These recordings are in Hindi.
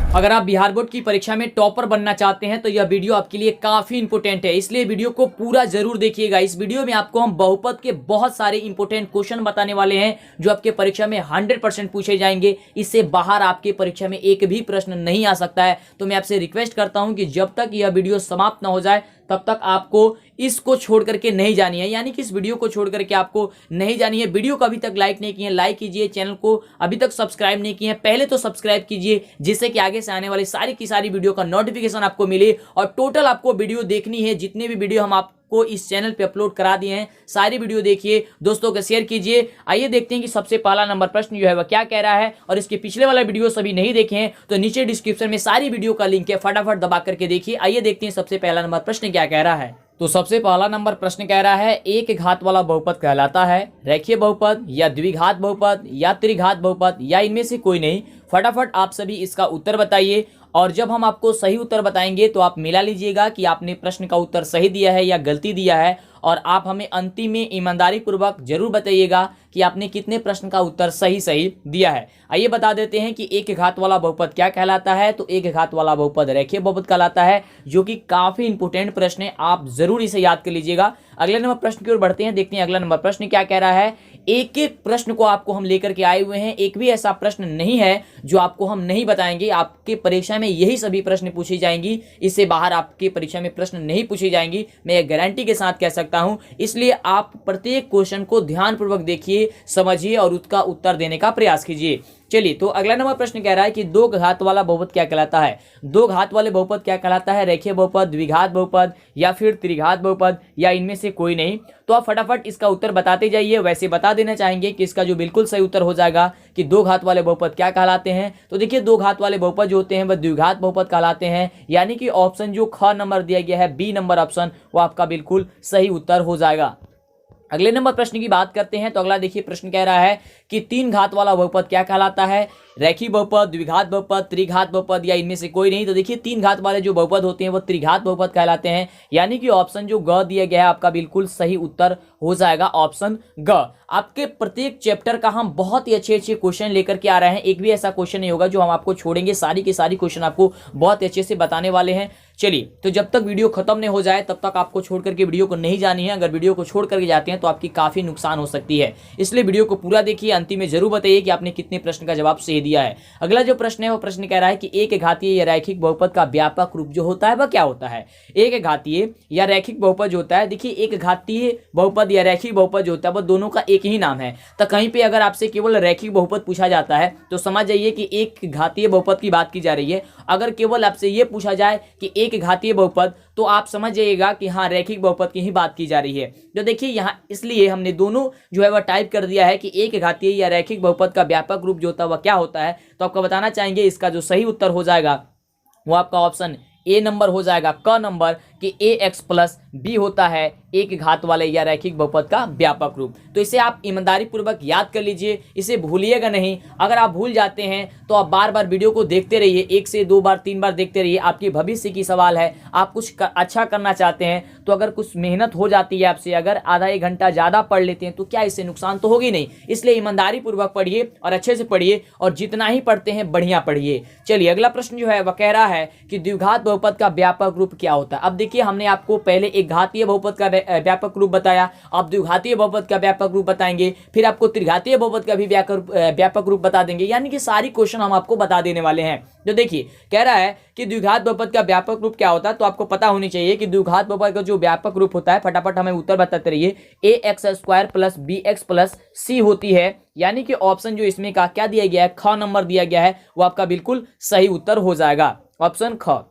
अगर आप बिहार बोर्ड की परीक्षा में टॉपर बनना चाहते हैं तो यह वीडियो आपके लिए काफी इंपोर्टेंट है, इसलिए वीडियो को पूरा जरूर देखिएगा। इस वीडियो में आपको हम बहुपद के बहुत सारे इंपोर्टेंट क्वेश्चन बताने वाले हैं जो आपके परीक्षा में 100% पूछे जाएंगे। इससे बाहर आपके परीक्षा में एक भी प्रश्न नहीं आ सकता है। तो मैं आपसे रिक्वेस्ट करता हूं कि जब तक यह वीडियो समाप्त ना हो जाए तब तक आपको इसको छोड़ करके नहीं जानी है, यानी कि इस वीडियो को छोड़ करके आपको नहीं जानी है। वीडियो को अभी तक लाइक नहीं किए, लाइक कीजिए। चैनल को अभी तक सब्सक्राइब नहीं किए पहले तो सब्सक्राइब कीजिए, जिससे कि आगे से आने वाली सारी की सारी वीडियो का नोटिफिकेशन आपको मिले। और टोटल आपको वीडियो देखनी है, जितने भी वीडियो हम आपको इस चैनल पे अपलोड करा दिए हैं सारी वीडियो देखिए, दोस्तों को शेयर कीजिए। आइए देखते हैं कि सबसे पहला नंबर प्रश्न जो है वह क्या कह रहा है। और इसके पिछले वाला वीडियो सभी नहीं देखे हैं तो नीचे डिस्क्रिप्शन में सारी वीडियो का लिंक है, फटाफट दबा करके देखिए। आइए देखते हैं सबसे पहला नंबर प्रश्न क्या कह रहा है। तो सबसे पहला नंबर प्रश्न कह रहा है, एक घात वाला बहुपद कहलाता है रेखीय बहुपद या द्विघात बहुपद या त्रिघात बहुपद या इनमें से कोई नहीं। फटाफट आप सभी इसका उत्तर बताइए। और जब हम आपको सही उत्तर बताएंगे तो आप मिला लीजिएगा कि आपने प्रश्न का उत्तर सही दिया है या गलती दिया है। और आप हमें अंतिम में ईमानदारी पूर्वक जरूर बताइएगा कि आपने कितने प्रश्न का उत्तर सही सही दिया है। आइए बता देते हैं कि एक घात वाला बहुपद क्या कहलाता है। तो एक घात वाला बहुपद रेखीय बहुपद कहलाता है, जो कि काफी इंपोर्टेंट प्रश्न है, आप जरूर इसे याद कर लीजिएगा। अगले नंबर प्रश्न की ओर बढ़ते हैं, देखते हैं अगला नंबर प्रश्न क्या कह रहा है। एक एक प्रश्न को आपको हम लेकर के आए हुए हैं, एक भी ऐसा प्रश्न नहीं है जो आपको हम नहीं बताएंगे। आपके परीक्षा में यही सभी प्रश्न पूछी जाएंगी, इससे बाहर आपके परीक्षा में प्रश्न नहीं पूछी जाएंगी, मैं ये गारंटी के साथ कह सकता हूं। इसलिए आप प्रत्येक क्वेश्चन को ध्यानपूर्वक देखिए, समझिए और उसका उत्तर देने का प्रयास कीजिए। चलिए, तो अगला नंबर प्रश्न कह रहा है कि दो घात वाला बहुपद क्या कहलाता है। दो घात वाले बहुपद क्या कहलाता है, रेखीय बहुपद, द्विघात बहुपद या फिर त्रिघात बहुपद या इनमें से कोई नहीं। तो आप फटाफट इसका उत्तर बताते जाइए। वैसे बता देना चाहेंगे कि इसका जो बिल्कुल सही उत्तर हो जाएगा कि दो घात वाले बहुपद क्या कहलाते हैं। तो देखिए, दो घात वाले बहुपद जो होते हैं वह द्विघात बहुपद कहलाते हैं, यानी कि ऑप्शन जो ख नंबर दिया गया है, बी नंबर ऑप्शन, वो आपका बिल्कुल सही उत्तर हो जाएगा। अगले नंबर प्रश्न की बात करते हैं। तो अगला देखिए प्रश्न कह रहा है कि तीन घात वाला बहुपद क्या कहलाता है, रेखीय बहुपद, द्विघात बहुपद, त्रिघात बहुपद या इनमें से कोई नहीं। तो देखिए, तीन घात वाले जो बहुपद होते हैं वो त्रिघात बहुपद कहलाते हैं, यानी कि ऑप्शन जो ग दिया गया है आपका बिल्कुल सही उत्तर हो जाएगा, ऑप्शन ग। आपके प्रत्येक चैप्टर का हम बहुत ही अच्छे अच्छे क्वेश्चन लेकर के आ रहे हैं, एक भी ऐसा क्वेश्चन नहीं होगा जो हम आपको छोड़ेंगे, सारी की सारी क्वेश्चन आपको बहुत अच्छे से बताने वाले हैं। चलिए, तो जब तक वीडियो खत्म नहीं हो जाए तब तक आपको छोड़ करके वीडियो को नहीं जानी है। अगर वीडियो को छोड़ करके जाते हैं तो आपकी काफी नुकसान हो सकती है, इसलिए वीडियो को पूरा देखिए, अंतिम में जरूर बताइए कि आपने कितने प्रश्न का जवाब सही दिया है। अगला जो प्रश्न है वो प्रश्न कह रहा है कि एक घातीय या रैखिक बहुपद का व्यापक रूप जो होता है वह क्या होता है। एक घातीय या रैखिक बहुपद जो होता है, देखिए एक घातीय बहुपद या रैखिक बहुपद जो होता है वह दोनों का एक ही नाम है। तो कहीं पे अगर आपसे केवल रैखिक बहुपद पूछा जाता है तो समझ जाइए कि एक घातीय बहुपद की बात की जा रही है। अगर केवल आपसे ये पूछा जाए कि एक घातीय बहुपद, तो आप समझ जाइएगा कि हाँ, रैखिक बहुपद की ही बात की जा रही है। तो देखिए यहाँ इसलिए हमने दोनों जो है वह टाइप कर दिया है कि एक घातीय या रैखिक बहुपद का व्यापक रूप जो होता है वह क्या होता है। तो आपको बताना चाहेंगे इसका जो सही उत्तर हो जाएगा वो आपका ऑप्शन ए नंबर हो जाएगा, क नंबर, कि ए एक्स प्लस बी होता है एक घात वाले या रैखिक बहुपद का व्यापक रूप। तो इसे आप ईमानदारी पूर्वक याद कर लीजिए, इसे भूलिएगा नहीं। अगर आप भूल जाते हैं तो आप बार बार वीडियो को देखते रहिए, एक से दो बार तीन बार देखते रहिए। आपके भविष्य की सवाल है, आप कुछ अच्छा करना चाहते हैं तो अगर कुछ मेहनत हो जाती है आपसे, अगर आधा एक घंटा ज़्यादा पढ़ लेते हैं तो क्या इससे नुकसान तो होगी नहीं। इसलिए ईमानदारी पूर्वक पढ़िए और अच्छे से पढ़िए, और जितना ही पढ़ते हैं बढ़िया पढ़िए। चलिए, अगला प्रश्न जो है वह कह रहा है कि द्विघात बहुपद का व्यापक रूप क्या होता है। अब देखिए, हमने आपको पहले एक घातीय बहुपद का व्यापक रूप बताया, अब द्विघातीय बहुपद का व्यापक रूप बताएंगे, फिर आपको त्रिघातीय बहुपद का भी व्यापक रूप बता देंगे, यानी कि सारी क्वेश्चन हम आपको बता देने वाले हैं। जो देखिए कह रहा है कि द्विघात बहुपद का व्यापक रूप क्या होता है, तो आपको पता होनी चाहिए कि द्विघात बहुपद का जो व्यापक रूप होता है, फटाफट हमें उत्तर बताते रहिए, a x square plus b x plus c होती है, यानी कि ऑप्शन जो इसमें का क्या दिया गया है, ख नंबर दिया गया है, वो आपका बिल्कुल सही उत्तर हो जाएगा, ऑप्शन ख।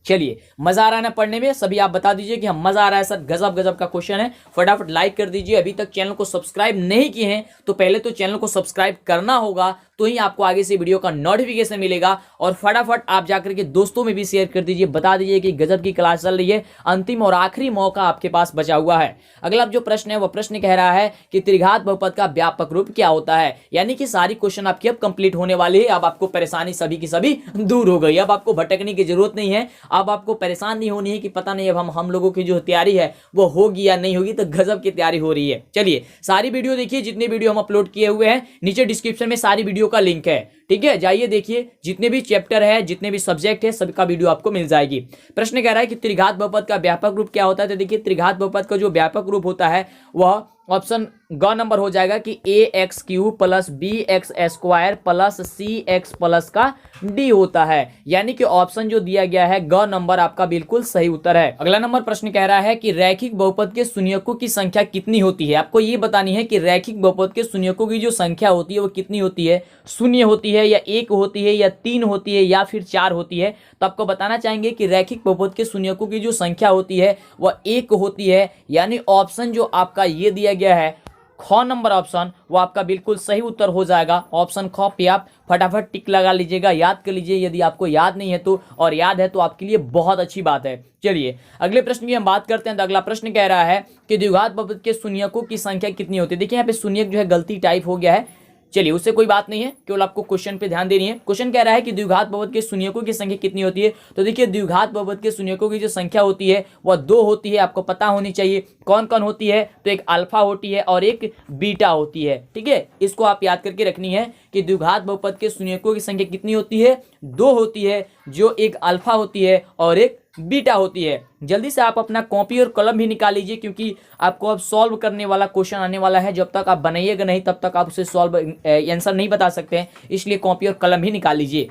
चलिए, मजा आ रहा है ना पढ़ने में, सभी आप बता दीजिए कि हम मजा आ रहा है सर, गजब गजब का क्वेश्चन है। फटाफट लाइक कर दीजिए। अभी तक चैनल को सब्सक्राइब नहीं किए हैं तो पहले तो चैनल को सब्सक्राइब करना होगा, तो ही आपको आगे से वीडियो का नोटिफिकेशन मिलेगा। और फटाफट आप जाकर के दोस्तों में भी शेयर कर दीजिए, बता दीजिए कि गजब की क्लास चल रही है, अंतिम और आखिरी मौका आपके पास बचा हुआ है। अगला जो प्रश्न है वह प्रश्न कह रहा है कि त्रिघात बहुपद का व्यापक रूप क्या होता है, यानी कि सारी क्वेश्चन आपकी अब कंप्लीट होने वाली है। अब आपको परेशानी सभी की सभी दूर हो गई, अब आपको भटकने की जरूरत नहीं है, अब आपको परेशान नहीं होनी है कि पता नहीं अब हम लोगों की जो तैयारी है वो होगी या नहीं होगी। तो गजब की तैयारी हो रही है। चलिए, सारी वीडियो देखिए, जितने वीडियो हम अपलोड किए हुए हैं नीचे डिस्क्रिप्शन में सारी वीडियो का लिंक है। ठीक है, जाइए देखिए, जितने भी चैप्टर है, जितने भी सब्जेक्ट है, सबका वीडियो आपको मिल जाएगी। प्रश्न कह रहा है कि त्रिघात बहुपद का व्यापक रूप क्या होता है। तो देखिए, त्रिघात बहुपद का जो व्यापक रूप होता है वह ऑप्शन ग नंबर हो जाएगा कि ax³ plus bx² plus cx plus का d होता है, यानी कि ऑप्शन जो दिया गया है ग नंबर आपका बिल्कुल सही उत्तर है। अगला नंबर प्रश्न कह रहा है कि रैखिक बहुपद के शून्यकों की संख्या कितनी होती है। आपको ये बतानी है कि रैखिक बहुपद के शून्यकों की जो संख्या होती है वो कितनी होती है, शून्य होती है या एक होती है या तीन होती है या फिर चार होती है। तो आपको बताना चाहेंगे कि रैखिक बहुपद के शून्यकों की जो संख्या होती है वह एक होती है, यानी ऑप्शन जो आपका ये दिया गया है ख नंबर ऑप्शन, वो आपका बिल्कुल सही उत्तर हो जाएगा। ऑप्शन ख पे आप फटाफट टिक लगा लीजिएगा, याद कर लीजिए, यदि आपको याद नहीं है तो, और याद है तो आपके लिए बहुत अच्छी बात है। चलिए अगले प्रश्न की हम बात करते हैं। तो अगला प्रश्न कह रहा है कि द्विघात बहुपद के शून्यकों की संख्या कितनी होती है। देखिए यहाँ पे शून्यक जो है गलती टाइप हो गया है, चलिए उससे कोई बात नहीं है, केवल आपको क्वेश्चन पे ध्यान देनी है। क्वेश्चन कह रहा है कि द्विघात बहुपद के शून्यकों की संख्या कितनी होती है। तो देखिए, द्विघात बहुपद के शून्यकों की जो संख्या होती है वह दो होती है, आपको पता होनी चाहिए कौन कौन होती है। तो एक अल्फा होती है और एक बीटा होती है, ठीक है, इसको आप याद करके रखनी है कि द्विघात बहुपद के शून्यकों की संख्या कितनी होती है, दो होती है, जो एक अल्फा होती है और एक बीटा होती है। जल्दी से आप अपना कॉपी और कलम भी निकाल लीजिए, क्योंकि आपको अब सॉल्व करने वाला क्वेश्चन आने वाला है। जब तक आप बनाइएगा नहीं तब तक आप उसे सॉल्व आंसर नहीं बता सकते हैं, इसलिए कॉपी और कलम भी निकाल लीजिए।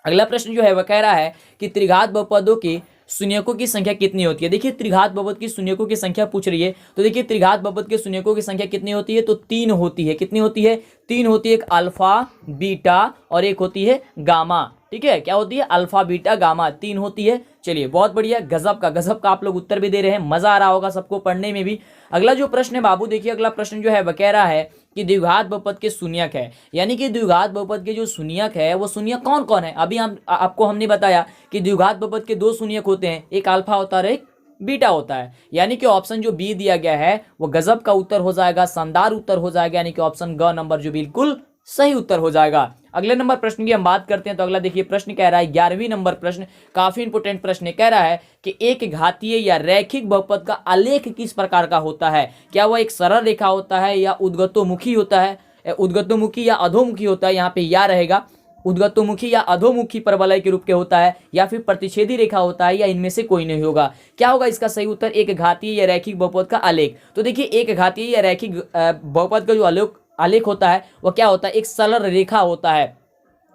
अगला प्रश्न जो है वह कह रहा है कि त्रिघात बहुपदों के शून्यकों की संख्या कितनी होती है। देखिए, त्रिघात बहुपद की शून्यकों की संख्या पूछ रही है। तो देखिए, त्रिघात बहुपद के शून्यकों की संख्या कितनी होती है, तो तीन होती है। कितनी होती है, तीन होती है, एक अल्फा बीटा और एक होती है गामा। ठीक है, क्या होती है, अल्फा बीटा गामा, तीन होती है। चलिए बहुत बढ़िया, गजब का आप लोग उत्तर भी दे रहे हैं, मजा आ रहा होगा सबको पढ़ने में भी। अगला जो प्रश्न है बाबू, देखिए अगला प्रश्न जो है वह कह रहा है कि द्विघात बहुपद के शून्यक है, यानी कि द्विघात बहुपद के जो शून्यक है वो शून्यक कौन कौन है। अभी आपको हमने बताया कि द्विघात बहुपद के दो शून्यक होते हैं, एक अल्फा होता है और एक बीटा होता है, यानी कि ऑप्शन जो बी दिया गया है वो गजब का उत्तर हो जाएगा, शानदार उत्तर हो जाएगा, यानी कि ऑप्शन ग नंबर जो बिल्कुल सही उत्तर हो जाएगा। अगले नंबर प्रश्न की हम बात करते हैं। तो अगला देखिए प्रश्न कह रहा है 11वीं नंबर प्रश्न, काफी इंपोर्टेंट प्रश्न कह रहा है कि एक घातीय या रैखिक बहुपद का आलेख किस प्रकार का होता है। क्या वह एक सरल रेखा होता है या उद्गतोमुखी होता है, उद्गतोमुखी या अधोमुखी होता है, यहाँ पे या रहेगा, उद्गतोमुखी या अधोमुखी परवलय के रूप के होता है, या फिर प्रतिच्छेदी रेखा होता है, या इनमें से कोई नहीं होगा। क्या होगा इसका सही उत्तर, एक घातीय या रैखिक बहुपद का आलेख। तो देखिए, एक घातीय या रैखिक बहुपद का जो आलेख होता है वह क्या होता है, एक सरल रेखा होता है,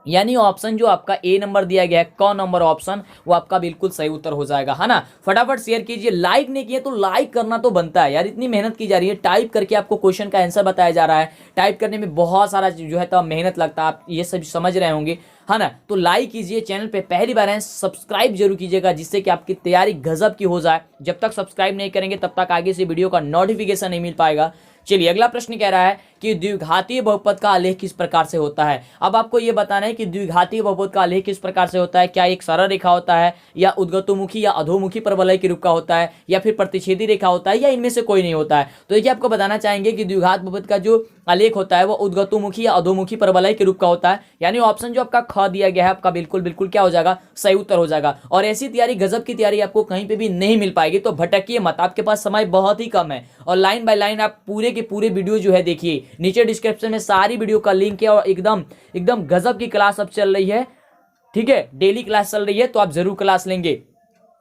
यानी ऑप्शन जो आपका ए नंबर दिया गया है, क नंबर ऑप्शन, वो आपका बिल्कुल सही उत्तर हो जाएगा, है ना। फटाफट शेयर कीजिए, लाइक नहीं किए तो लाइक करना तो बनता है यार, इतनी मेहनत की जा रही है, टाइप करके आपको क्वेश्चन का आंसर बताया जा रहा है। टाइप करने में बहुत सारा जो है तो मेहनत लगता है, आप ये सब समझ रहे होंगे, है ना। तो लाइक कीजिए, चैनल पे पहली बार आए सब्सक्राइब जरूर कीजिएगा, जिससे कि आपकी तैयारी गजब की हो जाए। जब तक सब्सक्राइब नहीं करेंगे तब तक आगे से वीडियो का नोटिफिकेशन नहीं मिल पाएगा। चलिए अगला प्रश्न कह रहा है कि द्विघातीय बहुपद का आलेख किस प्रकार से होता है। अब आपको यह बताना है कि द्विघातीय बहुपद का आलेख किस प्रकार से होता है, क्या एक सरल रेखा होता है, या उद्गतोमुखी या अधोमुखी परवलय के रूप का होता है, या फिर प्रतिच्छेदी रेखा होता है, या इनमें से कोई नहीं होता है। तो देखिए, आपको बताना चाहेंगे कि द्विघात बहुपद का जो आलेख होता है वो उद्गतोमुखी या अधोमुखी परवलय के रूप का होता है, यानी ऑप्शन जो आपका ख दिया गया है आपका बिल्कुल क्या हो जाएगा, सही उत्तर हो जाएगा। और ऐसी तैयारी, गजब की तैयारी आपको कहीं पे भी नहीं मिल पाएगी, तो भटकिए मत, आपके पास समय बहुत ही कम है, और लाइन बाय लाइन आप पूरे के पूरे वीडियो जो है देखिए, नीचे डिस्क्रिप्शन में सारी वीडियो का लिंक है, और एकदम गजब की क्लास अब चल रही है, ठीक है, डेली क्लास चल रही है, तो आप जरूर क्लास लेंगे।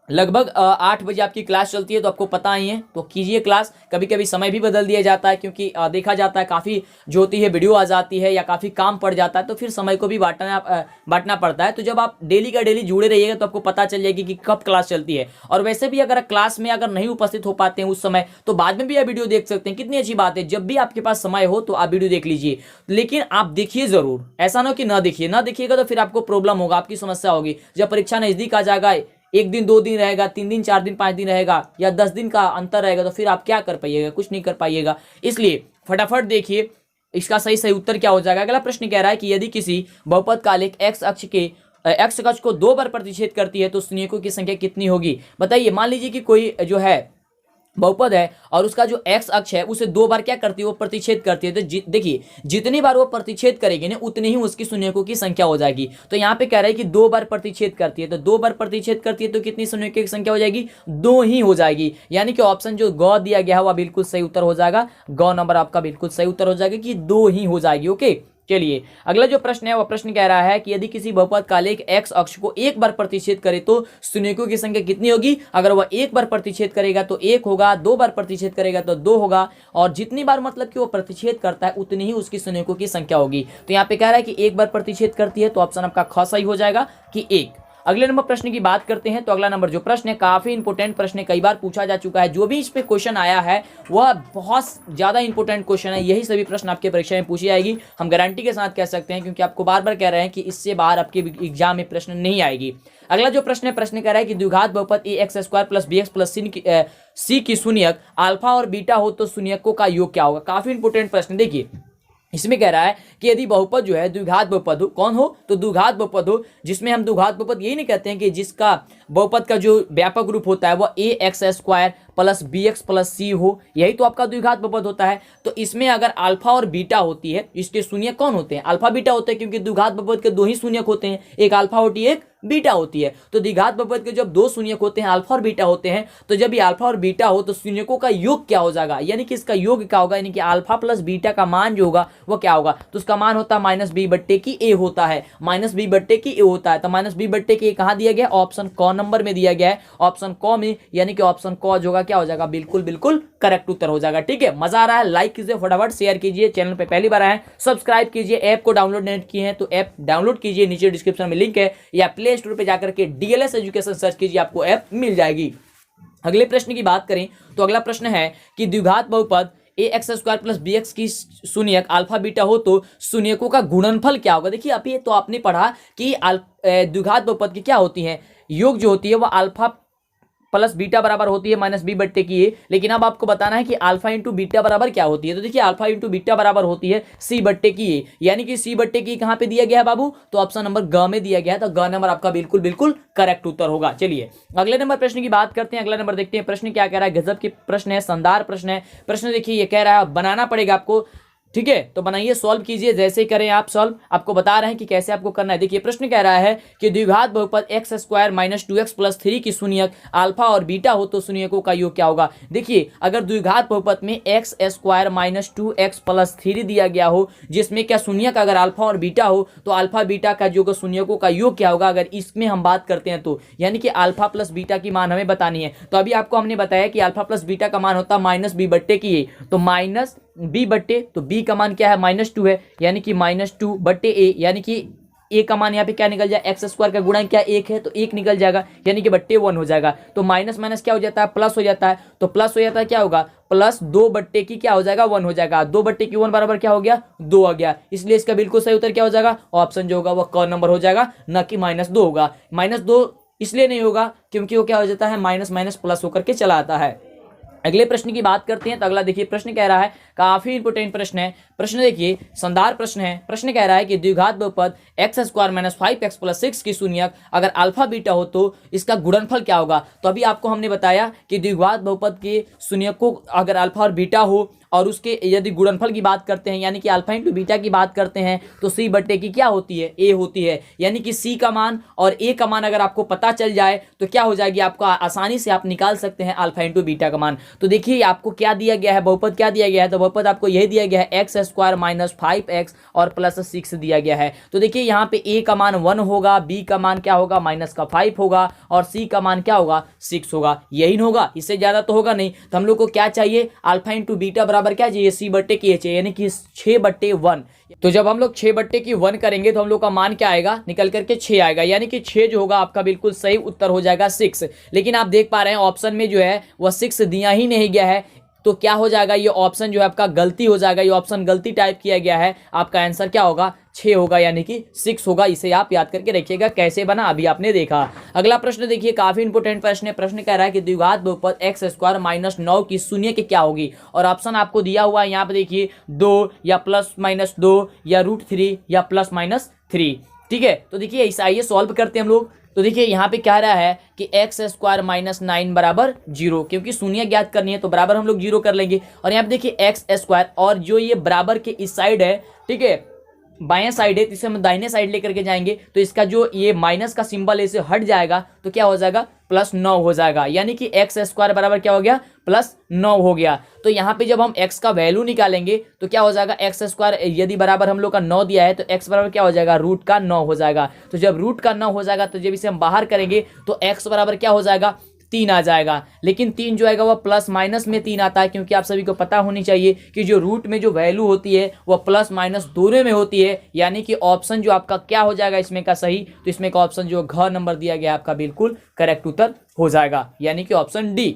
लगभग 8 बजे आपकी क्लास चलती है, तो आपको पता ही है, तो कीजिए क्लास। कभी कभी समय भी बदल दिया जाता है, क्योंकि देखा जाता है काफ़ी जो होती है वीडियो आ जाती है, या काफ़ी काम पड़ जाता है, तो फिर समय को भी बांटना पड़ता है। तो जब आप डेली का डेली जुड़े रहिएगा तो आपको पता चल जाएगी कि कब क्लास चलती है। और वैसे भी अगर क्लास में अगर नहीं उपस्थित हो पाते हैं उस समय, तो बाद में भी आप वीडियो देख सकते हैं। कितनी अच्छी बात है, जब भी आपके पास समय हो तो आप वीडियो देख लीजिए, लेकिन आप देखिए जरूर, ऐसा ना कि ना देखिएगा तो फिर आपको प्रॉब्लम होगा, आपकी समस्या होगी। जब परीक्षा नजदीक आ जाएगा, 1 दिन 2 दिन रहेगा, 3 दिन 4 दिन 5 दिन रहेगा, या 10 दिन का अंतर रहेगा, तो फिर आप क्या कर पाइएगा, कुछ नहीं कर पाइएगा। इसलिए फटाफट देखिए इसका सही उत्तर क्या हो जाएगा। अगला प्रश्न कह रहा है कि यदि किसी बहुपद का आलेख एक्स अक्ष को 2 बार प्रतिच्छेद करती है तो शून्यकों की संख्या कितनी होगी। बताइए, मान लीजिए कि कोई जो है बहुपद है और उसका जो एक्स अक्ष है उसे 2 बार क्या करती है, वो प्रतिच्छेद करती है। तो देखिए, जितनी बार वो प्रतिच्छेद करेगी ना, उतनी ही उसकी शून्यकों की संख्या हो जाएगी। तो यहाँ पे कह रहा है कि 2 बार प्रतिच्छेद करती है, तो 2 बार प्रतिच्छेद करती है तो कितनी शून्यकों की संख्या हो जाएगी, 2 ही हो जाएगी। यानी कि ऑप्शन जो ग दिया गया है वह बिल्कुल सही उत्तर हो जाएगा, ग नंबर आपका बिल्कुल सही उत्तर हो जाएगा कि 2 ही हो जाएगी। ओके, चलिए अगला जो प्रश्न है वह प्रश्न कह रहा है कि यदि किसी बहुपद का आलेख x अक्ष को एक बार प्रतिच्छेद करे तो शून्यकों की संख्या कितनी होगी। अगर वह एक बार प्रतिच्छेद करेगा तो 1 होगा, 2 बार प्रतिच्छेद करेगा तो 2 होगा, और जितनी बार मतलब कि वो प्रतिच्छेद करता है उतनी ही उसकी शून्यकों की संख्या होगी। तो यहाँ पे कह रहा है कि एक बार प्रतिच्छेद करती है, तो ऑप्शन आपका ख सही हो जाएगा कि 1। अगले नंबर प्रश्न की बात करते हैं। तो अगला नंबर जो प्रश्न है काफी इंपोर्टेंट प्रश्न है, कई बार पूछा जा चुका है। जो भी इस पे क्वेश्चन आया है वह बहुत ज्यादा इंपोर्टेंट क्वेश्चन है। यही सभी प्रश्न आपके परीक्षा में पूछी जाएगी, हम गारंटी के साथ कह सकते हैं, क्योंकि आपको बार बार कह रहे हैं कि इससे बाहर आपके एग्जाम में प्रश्न नहीं आएगी। अगला जो प्रश्न है, प्रश्न कह रहा है कि द्विघात बहुपद ax² + bx + c की शून्यक अल्फा और बीटा हो तो शून्यकों का योग क्या होगा। काफी इंपोर्टेंट प्रश्न। देखिए इसमें कह रहा है कि यदि बहुपद जो है द्विघात बहुपद हो, कौन हो तो द्विघात बहुपद हो, जिसमें हम द्विघात बहुपद यही नहीं कहते हैं कि जिसका बहुपद का जो व्यापक रूप होता है वह ax² + bx + c हो, यही तो आपका द्विघात बहुपद होता है। तो इसमें अगर अल्फा और बीटा होती है, इसके शून्यक कौन होते हैं, अल्फा बीटा होते हैं, क्योंकि द्विघात बहुपद के 2 ही शून्यक होते हैं, एक अल्फा होती है एक बीटा होती है। तो द्विघात बहुपद के जब 2 शून्यक होते हैं, अल्फा और बीटा होते हैं, तो जब ये अल्फा और बीटा हो तो शून्यकों का योग क्या हो जाएगा, यानी कि इसका योग क्या होगा, यानी कि अल्फा प्लस बीटा का मान जो होगा वो क्या होगा, तो उसका मान होता है -b/a होता है, -b/a होता है। तो -b/a कहाँ दिया गया, ऑप्शन क नंबर में दिया गया है, ऑप्शन क में, यानी कि ऑप्शन क जो होगा क्या हो जाएगा, बिल्कुल बिल्कुल करेक्ट उत्तर हो जाएगा। ठीक है, मजा आ रहा है, लाइक कीजिए, फटाफट शेयर कीजिए, चैनल पे पहली बार आए सब्सक्राइब कीजिए, ऐप को डाउनलोड नहीं किए हैं तो ऐप डाउनलोड कीजिए, नीचे डिस्क्रिप्शन में लिंक है, या प्ले स्टोर पे जाकर के DLS एजुकेशन सर्च कीजिए, आपको ऐप मिल जाएगी। अगले प्रश्न की बात करें तो अगला प्रश्न है कि द्विघात बहुपद ax² + bx की शून्यक अल्फा बीटा हो तो शून्यकों का गुणनफल क्या होगा। देखिए अभी तो आपने पढ़ा कि द्विघात बहुपद की क्या होती है, योग जो होती है वह अल्फा प्लस बीटा बराबर होती है -b/a, लेकिन अब आपको बताना है कि अल्फा इंटू बीटा बराबर क्या होती है। तो देखिए अल्फा इंटू बीटा बराबर होती है c/a, यानी कि c/a कहाँ पे दिया गया है बाबू, तो ऑप्शन नंबर ग में दिया गया है, तो ग नंबर आपका बिल्कुल बिल्कुल करेक्ट उत्तर होगा। चलिए अगले नंबर प्रश्न की बात करते हैं। अगला नंबर देखते हैं, प्रश्न क्या कह रहा है, गजब के प्रश्न है, शानदार प्रश्न है। प्रश्न देखिए ये कह रहा है बनाना पड़ेगा आपको, ठीक है, तो बनाइए, सॉल्व कीजिए, जैसे ही करें आप सॉल्व, आपको बता रहे हैं कि कैसे आपको करना है। देखिए प्रश्न कह रहा है कि द्विघात बहुपद x² - 2x + 3 की शून्यक अल्फा और बीटा हो तो शून्यकों का योग क्या होगा। देखिए अगर द्विघात बहुपद में x² - 2x + 3 दिया गया हो, जिसमें क्या शून्यक अगर अल्फा और बीटा हो, तो अल्फा बीटा का जो शून्यकों का योग क्या होगा, अगर इसमें हम बात करते हैं तो, यानी कि अल्फा प्लस बीटा की मान हमें बतानी है। तो अभी आपको हमने बताया कि अल्फा प्लस बीटा का मान होता है -b/a, तो -b/, तो b का मान क्या है, -2 है, यानी कि -2/a, यानी कि a का मान यहाँ पे क्या निकल जाए, x² का गुणा क्या 1 है, तो 1 निकल जाएगा, यानी कि /1 हो जाएगा। तो माइनस माइनस क्या हो जाता है, प्लस हो जाता है, तो प्लस हो जाता है क्या होगा, +2/, क्या हो जाएगा, 1 हो जाएगा। 2/1 बराबर क्या हो गया, 2 आ गया, इसलिए इसका बिल्कुल सही उत्तर क्या हो जाएगा, ऑप्शन जो होगा वो क नंबर हो जाएगा, न कि -2 होगा। -2 इसलिए नहीं होगा क्योंकि वो क्या हो जाता है, माइनस माइनस प्लस होकर के चला आता है। अगले प्रश्न की बात करते हैं। तो अगला देखिए प्रश्न कह रहा है, काफी इंपोर्टेंट प्रश्न है। प्रश्न देखिए शानदार प्रश्न है। प्रश्न कह रहा है कि द्विघात बहुपद x² - 5x + 6 की शून्यक अगर अल्फा बीटा हो तो इसका गुणनफल क्या होगा। तो अभी आपको हमने बताया कि द्विघात बहुपद के शून्यकों अगर अल्फा और बीटा हो और उसके यदि गुणनफल की बात करते हैं, यानी कि अल्फा इंटू बीटा की बात करते हैं, तो c/a की क्या होती है, a होती है, यानी कि c का मान और a का मान अगर आपको पता चल जाए तो क्या हो जाएगी, आपको आसानी से आप निकाल सकते हैं अल्फा इंटू बीटा का मान। तो देखिए आपको क्या दिया गया है, बहुपद क्या दिया गया है, तो बहुपद आपको यही दिया गया है x² - 5x और +6 दिया गया है। तो देखिए यहाँ पे a का मान 1 होगा, b का मान क्या होगा, -5 होगा, और c का मान क्या होगा, 6 होगा, यही होगा, इससे ज्यादा तो होगा नहीं। तो हम लोग को क्या चाहिए, अल्फा इंटू बीटा बराबर क्या चाहिए, c/a चाहिए, यानी कि 6/1। तो जब हम लोग 6/1 करेंगे तो हम लोग का मान क्या आएगा, निकल करके 6 आएगा, यानी कि 6 जो होगा आपका बिल्कुल सही उत्तर हो जाएगा 6। लेकिन आप देख पा रहे हैं ऑप्शन में जो है वह 6 दिया ही नहीं गया है, तो क्या हो जाएगा, ये ऑप्शन जो है आपका गलती हो जाएगा, ये ऑप्शन गलती टाइप किया गया है, आपका आंसर क्या होगा, 6 होगा, यानी कि 6 होगा। इसे आप याद करके रखिएगा, कैसे बना अभी आपने देखा। अगला प्रश्न देखिए, काफी इंपोर्टेंट प्रश्न है। प्रश्न कह रहा है कि द्विघात बहुपद x² - 9 की शून्य की क्या होगी, और ऑप्शन आपको दिया हुआ है यहाँ पे देखिए, 2 या +-2 या √3 या +-3। ठीक है, तो देखिए ऐसा आइए सॉल्व करते हैं हम लोग। तो देखिए यहाँ पे क्या रहा है कि x² - 9 बराबर 0, क्योंकि शून्य ज्ञात करनी है तो बराबर हम लोग 0 कर लेंगे। और यहाँ पे देखिए x² और जो ये बराबर के इस साइड है, ठीक है, बाएं साइड है, तो इसे हम दाहिने साइड लेकर के जाएंगे, तो इसका जो ये माइनस का सिंबल है इसे हट जाएगा, तो क्या हो जाएगा, प्लस 9 हो जाएगा, यानी कि एक्स स्क्वायर बराबर क्या हो गया, प्लस 9 हो गया। तो यहाँ पे जब हम x का वैल्यू निकालेंगे तो क्या हो जाएगा, एक्स स्क्वायर यदि बराबर हम लोग का 9 दिया है तो x बराबर क्या हो जाएगा, रूट का 9 हो जाएगा। तो जब रूट का 9 हो जाएगा तो जब इसे हम बाहर करेंगे तो x बराबर क्या हो जाएगा, 3 आ जाएगा। लेकिन 3 जो आएगा वह प्लस माइनस में 3 आता है, क्योंकि आप सभी को पता होनी चाहिए कि जो रूट में जो वैल्यू होती है वह प्लस माइनस दोनों में होती है, यानी कि ऑप्शन जो आपका क्या हो जाएगा इसमें का सही, तो इसमें का ऑप्शन जो घ नंबर दिया गया आपका बिल्कुल करेक्ट उत्तर हो जाएगा, यानी कि ऑप्शन डी।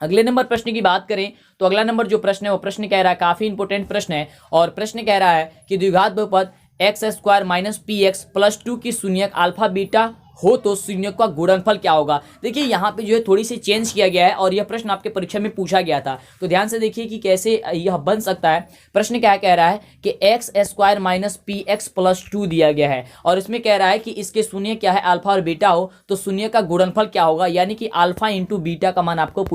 अगले नंबर प्रश्न की बात करें तो अगला नंबर जो प्रश्न है वो प्रश्न कह रहा है, काफी इंपोर्टेंट प्रश्न है, और प्रश्न कह रहा है कि द्विघात बहुपद x square minus P x plus 2 की शून्यक अल्फा बीटा हो तो शून्यक का गुणनफल क्या होगा। देखिए यहाँ पे जो है थोड़ी सी चेंज किया गया है और यह प्रश्न आपके परीक्षा में पूछा गया था, तो ध्यान से देखिए कि कैसे यह बन सकता है। प्रश्न क्या कह रहा है कि x square minus P x plus 2 दिया गया है और इसमें कह रहा है कि इसके शून्य क्या है, अल्फा और बीटा हो तो शून्य का गुणनफल क्या होगा, यानी कि अल्फा इंटू बीटा का मान आपको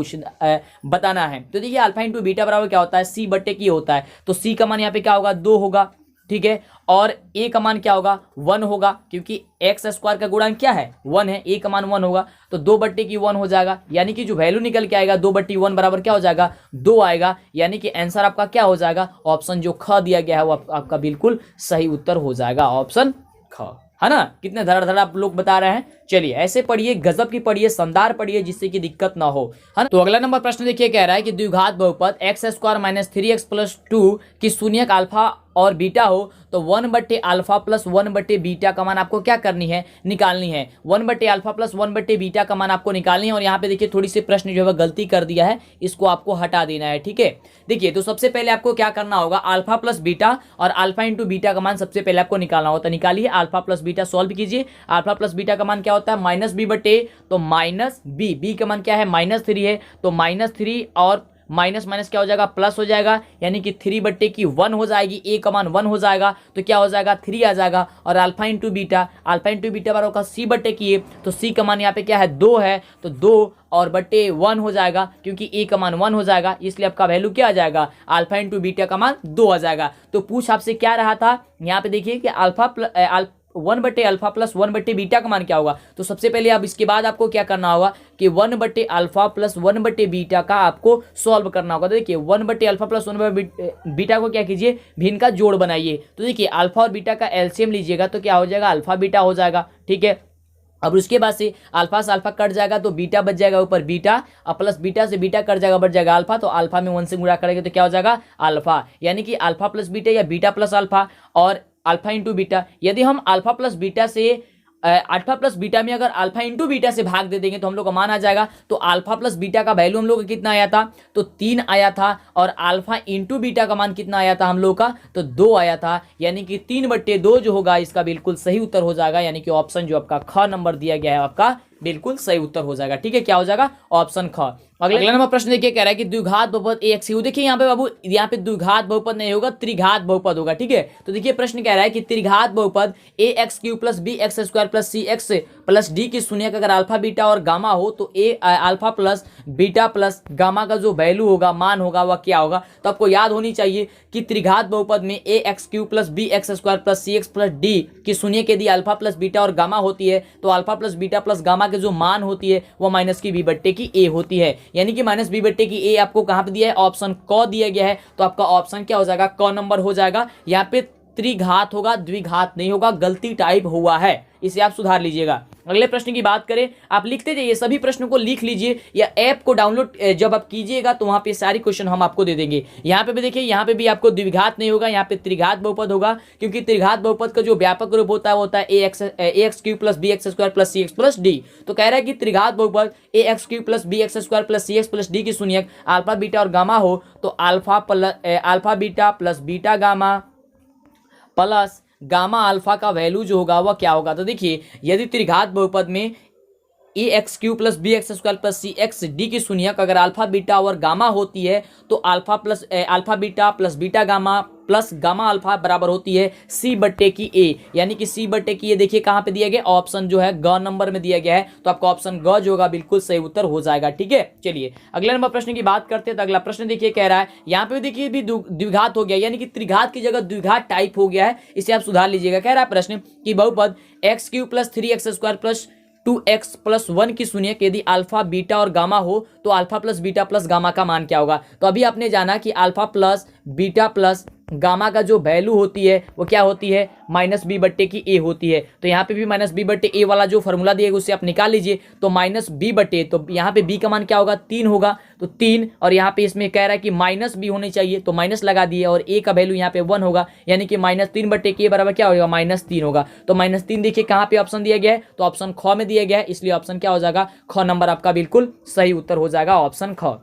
बताना है। तो देखिए अल्फा इंटू बीटा बराबर क्या होता है, सी बट्टे की होता है, तो सी का मान यहाँ पे क्या होगा, 2 होगा, ठीक है, और ए का मान क्या होगा, 1 होगा, क्योंकि एक्स स्क्वायर का गुणांक क्या है, 1 है, ए का मान 1 होगा, तो 2 बट्टे की 1 हो जाएगा, यानी कि जो वैल्यू निकल के आएगा 2 बट्टी 1 बराबर क्या हो जाएगा, 2 आएगा, यानी कि आंसर आपका क्या हो जाएगा, ऑप्शन जो ख दिया गया है वो आपका बिल्कुल सही उत्तर हो जाएगा, ऑप्शन ख, है ना। कितने धड़ाधड़ आप लोग बता रहे हैं। चलिए ऐसे पढ़िए, गजब की पढ़िए, शानदार पढ़िए, जिससे कि दिक्कत ना हो, है ना। तो अगला नंबर प्रश्न देखिए, कह रहा है कि द्विघात बहुपद x square minus 3x plus 2 की शून्यक अल्फा और बीटा हो तो 1 बट्टे अल्फा प्लस 1 बट्टे बीटा का मान आपको क्या करनी है, निकालनी है। 1 बट्टे अल्फा प्लस 1 बट्टे बीटा का मान आपको निकालनी है, और यहाँ पे देखिए थोड़ी सी प्रश्न जो है गलती कर दिया है, इसको आपको हटा देना है, ठीक है। देखिए तो सबसे पहले आपको क्या करना होगा, अल्फा प्लस बीटा और अल्फा इंटू बीटा का मान सबसे पहले आपको निकालना होता है। निकालिए, अल्फा प्लस बीटा सॉल्व कीजिए। अल्फा प्लस बीटा का मान क्या होता है, माइनस बी बटे, तो माइनस बी, बी का मान क्या है, -3 है, तो -3 और माइनस माइनस क्या हो जाएगा, प्लस हो जाएगा, यानी कि 3 बट्टे की 1 हो जाएगी, ए का मान 1 हो जाएगा, तो क्या हो जाएगा, 3 आ जाएगा। और अल्फा इंटू बीटा बराबर होगा सी बट्टे की ए, तो सी का मान यहाँ पे क्या है, 2 है, तो 2 और बट्टे 1 हो जाएगा, क्योंकि ए का मान 1 हो जाएगा, इसलिए आपका वैल्यू क्या आ जाएगा, अल्फा इंटू बीटा का मान 2 आ जाएगा। तो पूछ आपसे क्या रहा था, यहाँ पे देखिए कि 1 बट्टे अल्फा प्लस 1 बट्टे बीटा का मान क्या होगा। तो सबसे पहले अब इसके बाद आपको क्या करना होगा कि 1 बट्टे अल्फा प्लस 1 बट्टे बीटा का आपको सॉल्व करना होगा। तो देखिए 1 बट्टे अल्फा प्लस 1 बट्टे बीटा को क्या कीजिए, भिन्न का जोड़ बनाइए। तो देखिए अल्फा और बीटा का एलसीएम लीजिएगा तो क्या हो जाएगा, अल्फा बीटा हो जाएगा, ठीक है। अब उसके बाद से अल्फा से अल्फा कट जाएगा तो बीटा बच जाएगा ऊपर बीटा, और प्लस बीटा से बीटा कट जाएगा, बच जाएगा अल्फा, तो अल्फा में 1 से गुणा करेंगे तो क्या हो जाएगा, अल्फा, यानी कि अल्फा प्लस बीटा या बीटा प्लस अल्फा और अल्फा इंटू बीटा। यदि हम अल्फा प्लस बीटा से अल्फा प्लस बीटा में अगर अल्फा इंटू बीटा से भाग दे देंगे तो हम लोग का मान आ जाएगा। तो अल्फा प्लस बीटा का वैल्यू हम लोग का कितना आया था, तो 3 आया था, और अल्फा इंटू बीटा का मान कितना आया था हम लोग का, तो 2 आया था, यानी कि 3 बट्टे 2 जो होगा इसका बिल्कुल सही उत्तर हो जाएगा, यानी कि ऑप्शन जो आपका ख नंबर दिया गया है आपका बिल्कुल सही उत्तर हो जाएगा, ठीक है। क्या हो जाएगा, ऑप्शन ख। अगला नंबर प्रश्न देखिए, कह रहा है कि द्विघात बहुपद ए एक्स, देखिए यहाँ पे बाबू, यहाँ पे द्विघात बहुपद नहीं होगा, त्रिघात बहुपद होगा, ठीक है। तो देखिए प्रश्न कह रहा है कि त्रिघात बहुपद a x cube plus b x square plus c x plus d की शून्यक अगर अल्फा बीटा और गामा हो तो a alpha plus beta plus gamma का जो वैल्यू होगा, मान होगा, वह क्या होगा। तो आपको याद होनी चाहिए कि त्रिघात बहुपद में a x cube plus b x square plus c x plus d की शून्यक यदि अल्फा प्लस बीटा और गामा होती है तो alpha plus beta plus gamma के जो मान होती है वो माइनस की बी बट्टे की ए होती है, यानी कि माइनस बी बट्टे की ए आपको कहां पे दिया है, ऑप्शन क दिया गया है, तो आपका ऑप्शन क्या हो जाएगा, क नंबर हो जाएगा। यहाँ पे त्रिघात होगा, द्विघात नहीं होगा, गलती टाइप हुआ है, इसे आप सुधार लीजिएगा। अगले प्रश्न की बात करें, आप लिखते जाइए, सभी प्रश्नों को लिख लीजिए, या ऐप को डाउनलोड जब आप कीजिएगा तो वहां पे सारी क्वेश्चन हम आपको दे देंगे। यहाँ पे भी देखिए, यहाँ पे भी आपको द्विघात नहीं होगा, यहाँ पे त्रिघात बहुपद होगा, क्योंकि त्रिघात बहुपद का जो व्यापक रूप होता है वो होता है a x cube plus b x square plus c x plus d. तो कह रहा है कि त्रिघात बहुपद a x cube plus b x square plus c x plus d की शून्यक अल्फा बीटा और गामा हो तो alpha beta plus beta gamma plus gamma alpha का वैल्यू जो होगा वह क्या होगा। तो देखिए यदि त्रिघात बहुपद में a x cube plus b x square plus c x d की शून्यक अगर अल्फा बीटा और गामा होती है तो alpha beta plus beta gamma plus gamma alpha बराबर होती है सी बट्टे की ए, यानी कि सी बट्टे की ए देखिए कहाँ पे दिया गया, ऑप्शन जो है ग नंबर में दिया गया है, तो आपका ऑप्शन ग जो होगा बिल्कुल सही उत्तर हो जाएगा, ठीक है। चलिए अगले नंबर प्रश्न की बात करते हैं। तो अगला प्रश्न देखिए कह रहा है, यहाँ पे देखिए भी द्विघात हो गया, यानी कि त्रिघात की जगह द्विघात टाइप हो गया है, इसे आप सुधार लीजिएगा। कह रहा है प्रश्न कि बहुपद x cube plus 3x square plus 2x+1 की सुनिए कि यदि अल्फा बीटा और गामा हो तो alpha plus beta plus gamma का मान क्या होगा। तो अभी आपने जाना कि alpha plus beta plus gamma का जो वैल्यू होती है वो क्या होती है, -b/a होती है। तो यहाँ पे भी -b/a वाला जो फॉर्मूला दिएगा उससे आप निकाल लीजिए। तो -b/a, तो यहाँ पे b का मान क्या होगा, 3 होगा, तो 3, और यहाँ पे इसमें कह रहा है कि -b होनी चाहिए तो माइनस लगा दिए, और a का वैल्यू यहाँ पे 1 होगा, यानी कि -3/k बराबर क्या होगा, -3 होगा। तो -3 देखिए कहाँ पे ऑप्शन दिया गया है, तो ऑप्शन ख में दिया गया है, इसलिए ऑप्शन क्या हो जाएगा, ख नंबर आपका बिल्कुल सही उत्तर हो जाएगा, ऑप्शन ख।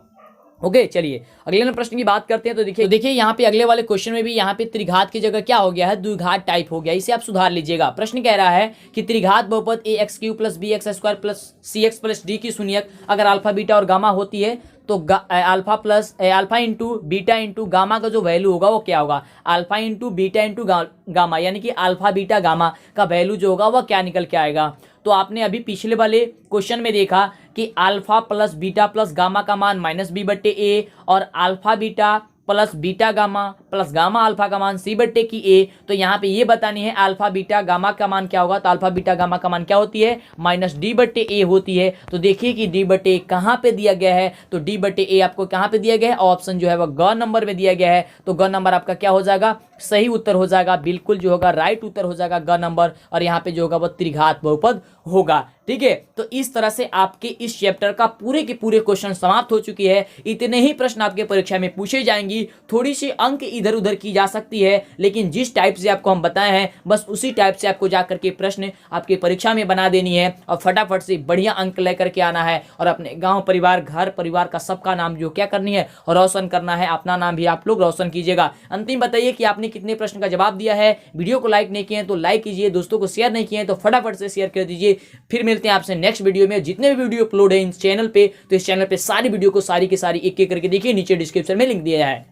ओके, चलिए अगले प्रश्न की बात करते हैं। तो देखिए यहाँ पे अगले वाले क्वेश्चन में भी यहाँ पे त्रिघात की जगह क्या हो गया है, द्विघात टाइप हो गया, इसे आप सुधार लीजिएगा। प्रश्न कह रहा है कि त्रिघात बहुपद ax³ + bx² + cx + d की सुनियक अगर अल्फा बीटा और गामा होती है तो alpha into beta into gamma का जो वैल्यू होगा वो क्या होगा, alpha into beta into gamma, यानी कि अल्फा बीटा गामा का वैल्यू जो होगा वह क्या निकल के आएगा। तो आपने अभी पिछले वाले क्वेश्चन में देखा कि alpha plus beta plus gamma का मान -b/a और alpha beta plus beta gamma plus gamma alpha का मान c/a। तो यहाँ पे ये बतानी है अल्फा बीटा गामा का मान क्या होगा, तो अल्फा बीटा गामा का मान क्या होती है, -d/a होती है। तो देखिए कि d/a कहाँ पे दिया गया है, तो d/a आपको कहाँ पे दिया गया है, ऑप्शन जो है वह ग नंबर में दिया गया है। तो ग नंबर आपका क्या हो जाएगा, सही उत्तर हो जाएगा, बिल्कुल जो होगा राइट उत्तर हो जाएगा ग नंबर, और यहाँ पे जो होगा वह त्रिघात बहुपद होगा। ठीक है, तो इस तरह से आपके इस चैप्टर का पूरे के पूरे क्वेश्चन समाप्त हो चुकी है। इतने ही प्रश्न आपके परीक्षा में पूछे जाएंगी, थोड़ी सी अंक इधर उधर की जा सकती है, लेकिन जिस टाइप से आपको हम बताए हैं बस उसी टाइप से आपको जाकर के प्रश्न आपके परीक्षा में बना देनी है, और फटाफट से बढ़िया अंक लेकर के आना है, और अपने गाँव परिवार घर परिवार का सबका नाम जो क्या करनी है रोशन करना है, अपना नाम भी आप लोग रोशन कीजिएगा। अंतिम बताइए कि आपने कितने प्रश्न का जवाब दिया है। वीडियो को लाइक नहीं किए हैं तो लाइक कीजिए, दोस्तों को शेयर नहीं किए हैं तो फटाफट से शेयर कर दीजिए। फिर मिलते हैं आपसे नेक्स्ट वीडियो में। जितने भी वीडियो अपलोड है इस चैनल पे, तो इस चैनल पे सारी वीडियो को सारी की सारी एक एक करके देखिए, नीचे डिस्क्रिप्शन में लिंक दिया है।